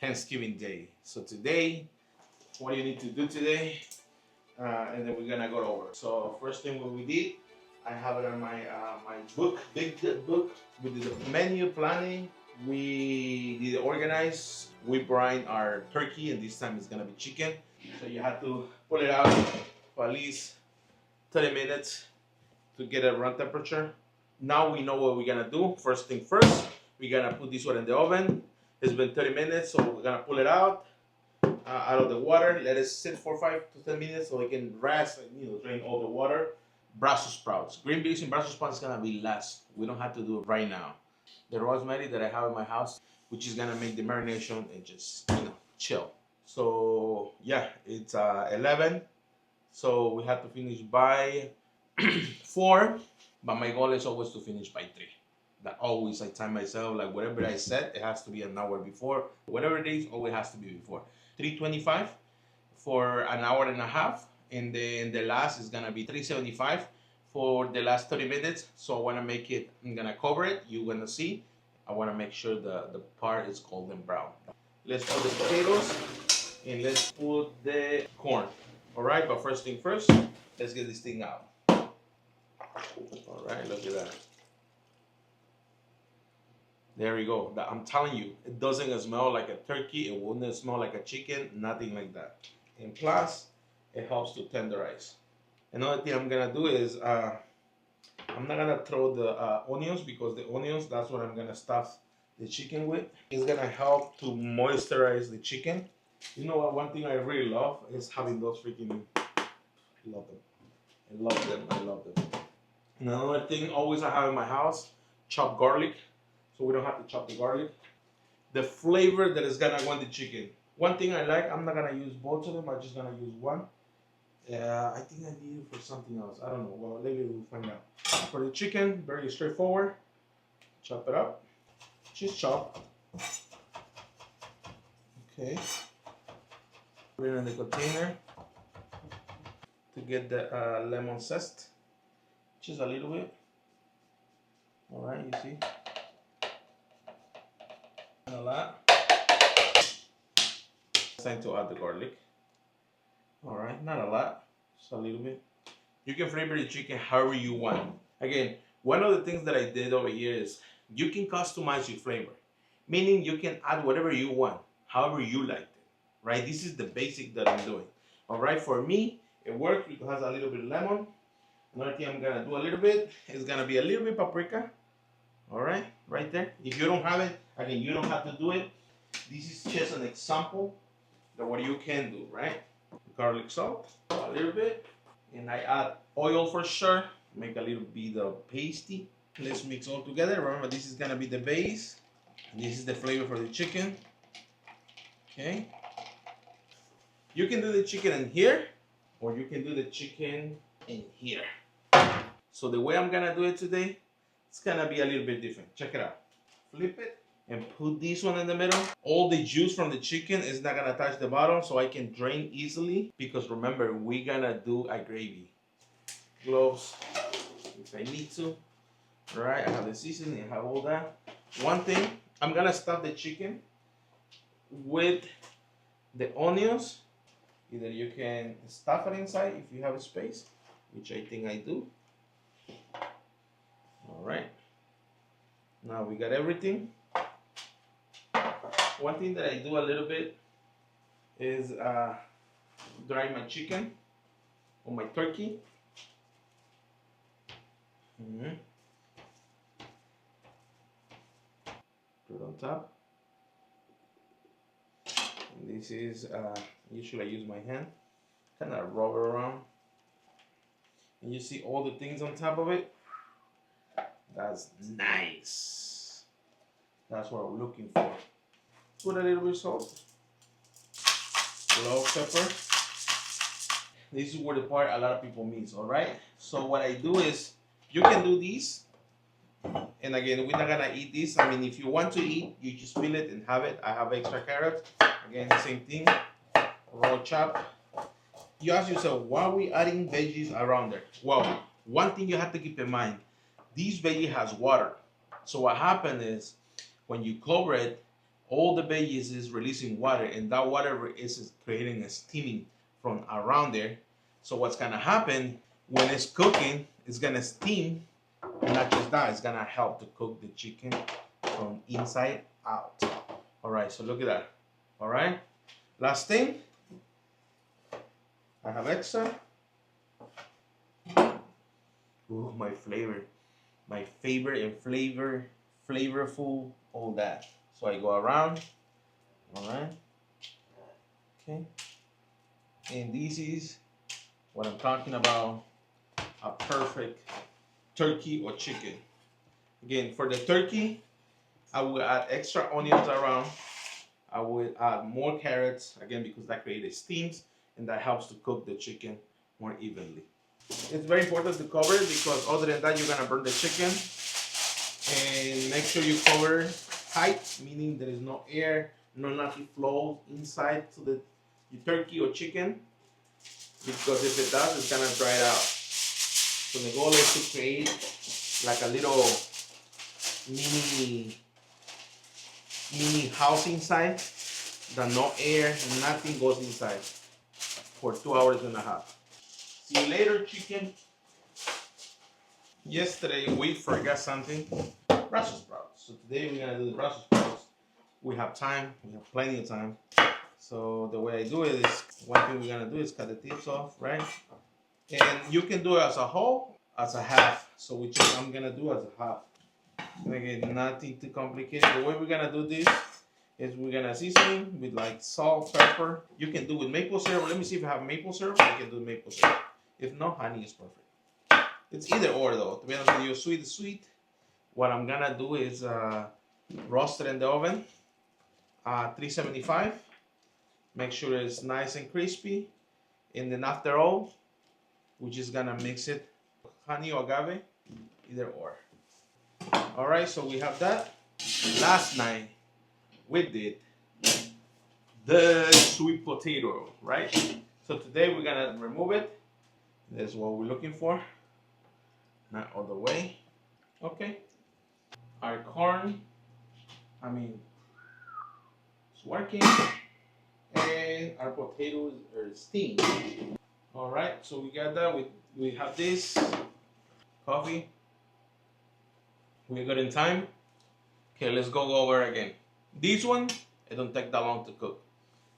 Thanksgiving Day. So today, what do you need to do today? And then we're gonna go over. So first thing what we did, I have it on my my book, big book. We did the menu planning. We did organize. We brine our turkey, and this time it's gonna be chicken. So you have to pull it out for at least 30 minutes to get a room temperature. Now we know what we're gonna do. First thing first, we're gonna put this one in the oven. It's been 30 minutes, so we're gonna pull it out of the water. Let it sit for 5 to 10 minutes so it can rest and drain all the water. Brussels sprouts, green beans and Brussels sprouts is gonna be last. We don't have to do it right now. The rosemary that I have in my house, which is gonna make the marination and just chill. So yeah, it's 11. So we have to finish by 4, but my goal is always to finish by 3. That always I time myself, like whatever I said, it has to be an hour before. Whatever it is, always has to be before. 3:25 for an hour and a half, and then the last is gonna be 3:75 for the last 30 minutes. So I wanna make it, I'm gonna cover it, you're gonna see. I wanna make sure the part is golden brown. Let's put the potatoes and let's put the corn. All right, but first thing first, let's get this thing out. All right, look at that. There we go. I'm telling you, it doesn't smell like a turkey. It wouldn't smell like a chicken, nothing like that. And plus, it helps to tenderize. Another thing I'm gonna do is, I'm not gonna throw the onions, because the onions, that's what I'm gonna stuff the chicken with. It's gonna help to moisturize the chicken. You know what, one thing I really love is having those freaking, love them. I love them, I love them. And another thing always I have in my house, chopped garlic. So we don't have to chop the garlic. The flavor that is gonna go in the chicken. One thing I like, I'm not gonna use both of them, I'm just gonna use one. I think I need it for something else. I don't know. Well, later we'll find out. For the chicken, very straightforward. Chop it up. Just chop. Okay. Put it in the container to get the lemon zest. Just a little bit. All right, you see. A lot. It's time to add the garlic. All right, not a lot, just a little bit. You can flavor the chicken however you want. Again, one of the things that I did over here is you can customize your flavor, meaning you can add whatever you want, however you like it, right? This is the basic that I'm doing. All right, for me, it works because it has a little bit of lemon. Another thing I'm gonna do a little bit is gonna be a little bit paprika. All right, right there. If you don't have it, again, you don't have to do it. This is just an example of what you can do, right? Garlic salt, a little bit, and I add oil for sure. Make a little bit of pasty. Let's mix all together. Remember, this is gonna be the base. This is the flavor for the chicken. Okay. You can do the chicken in here, or you can do the chicken in here. So the way I'm gonna do it today, it's gonna be a little bit different. Check it out. Flip it and put this one in the middle. All the juice from the chicken is not gonna touch the bottom, so I can drain easily, because remember, we're gonna do a gravy. Gloves if I need to. All right, I have the seasoning, I have all that. One thing, I'm gonna stuff the chicken with the onions. Either you can stuff it inside if you have a space, which I think I do. All right, now we got everything. One thing that I do a little bit is dry my chicken or my turkey. Put it on top. And this is, usually I use my hand, kind of rub it around. And you see all the things on top of it? That's nice. That's what I'm looking for. Put a little bit of salt, black pepper. This is where the part a lot of people miss, all right? So what I do is, you can do this, and again, we're not gonna eat this. I mean, if you want to eat, you just peel it and have it. I have extra carrots. Again, same thing, raw chop. You ask yourself, why are we adding veggies around there? Well, one thing you have to keep in mind, these veggie has water. So what happens is, when you cover it, all the veggies is releasing water, and that water is creating a steaming from around there. So what's gonna happen when it's cooking, it's gonna steam, and not just that, it's gonna help to cook the chicken from inside out. All right, so look at that. All right, last thing, I have extra. Ooh, my favorite and flavorful, all that. So I go around, all right, okay. And this is what I'm talking about, a perfect turkey or chicken. Again, for the turkey, I will add extra onions around. I will add more carrots, again, because that creates steams and that helps to cook the chicken more evenly. It's very important to cover it because other than that, you're gonna burn the chicken. And make sure you cover tight, meaning there is no air, no nothing flows inside to the your turkey or chicken, because if it does, it's gonna dry it out. So the goal is to create like a little mini house inside that no air, nothing goes inside for 2 hours and a half. See you later, chicken. Yesterday we forgot something, Brussels sprouts. So today we're gonna do the Brussels sprouts. We have time, we have plenty of time. So the way I do it is, one thing we're gonna do is cut the tips off, right? And you can do it as a whole, as a half. So which I'm gonna do as a half. And again, nothing too complicated. The way we're gonna do this is we're gonna season with like salt, pepper. You can do with maple syrup. Let me see if I have maple syrup. I can do maple syrup. If not, honey is perfect. It's either or though. To be honest with you, sweet is sweet. What I'm gonna do is roast it in the oven, 375. Make sure it's nice and crispy. And then after all, we're just gonna mix it, honey or agave, either or. All right, so we have that. Last night we did the sweet potato, right? So today we're gonna remove it. That's what we're looking for. Not all the way. Okay. Our corn, it's working. And our potatoes are steamed. All right, so we got that. We have this coffee. We're good in time. Okay, let's go over again. This one, it don't take that long to cook.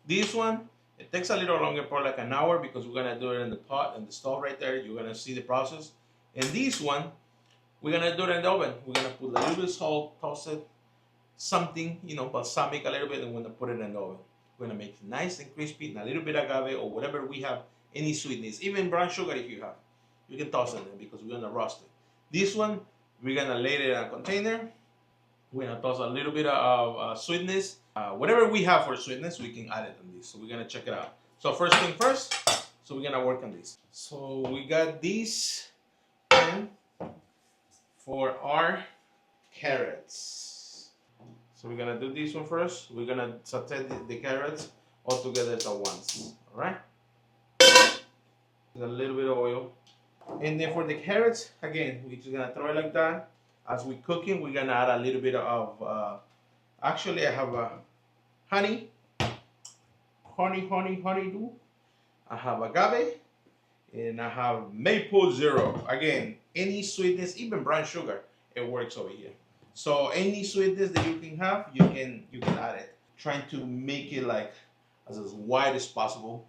This one, it takes a little longer, probably like an hour, because we're gonna do it in the pot and the stove right there. You're gonna see the process. And this one, we're gonna do it in the oven. We're gonna put a little bit of salt, toast it, something, balsamic a little bit, and we're gonna put it in the oven. We're gonna make it nice and crispy, and a little bit of agave or whatever we have, any sweetness, even brown sugar if you have. You can toss it in because we're gonna roast it. This one, we're gonna lay it in a container. We're gonna toss a little bit of sweetness. Whatever we have for sweetness, we can add it on this. So we're gonna check it out. So first thing first, so we're gonna work on this. So we got this pan for our carrots. So we're gonna do this one first. We're gonna saute the carrots all together at once. All right. A little bit of oil. And then for the carrots, again, we're just gonna throw it like that. As we're cooking, we're gonna add a little bit of, actually I have honey do. I have agave, and I have maple syrup. Again, any sweetness, even brown sugar, it works over here. So any sweetness that you can have, you can add it. Trying to make it like as wide as possible,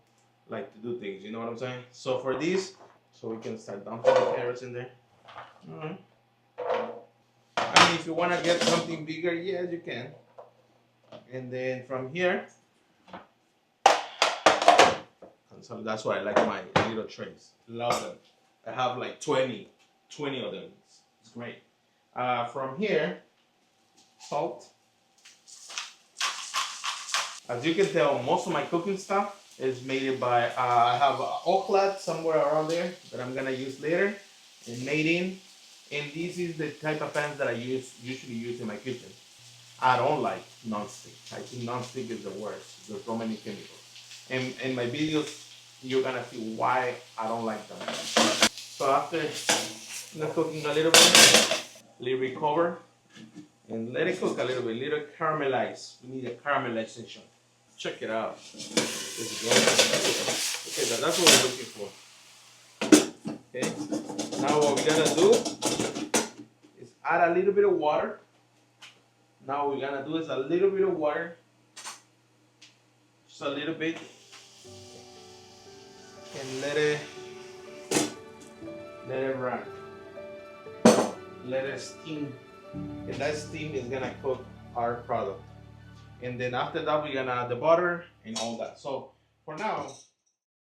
like to do things, you know what I'm saying? So for this, so we can start dumping the carrots in there. All right. I mean, if you want to get something bigger, yes, you can. And then from here, so that's why I like my little trays. Love them. I have like 20 of them. It's great. From here, salt. As you can tell, most of my cooking stuff is made by, I have Oakland somewhere around there that I'm gonna use later, and made in. And this is the type of pans that I usually use in my kitchen. I don't like non-stick. I think non-stick is the worst. There's so many chemicals. And in my videos, you're gonna see why I don't like them. So after cooking a little bit cover, and let it cook a little bit, little caramelized. We need a caramelization. Check it out. It's gorgeous. Okay, that's what we're looking for. Okay, now what we're gonna do is add a little bit of water. Now what we're gonna do is a little bit of water, just a little bit, and let it run. Let it steam, and that steam is gonna cook our product. And then after that, we're gonna add the butter and all that. So for now,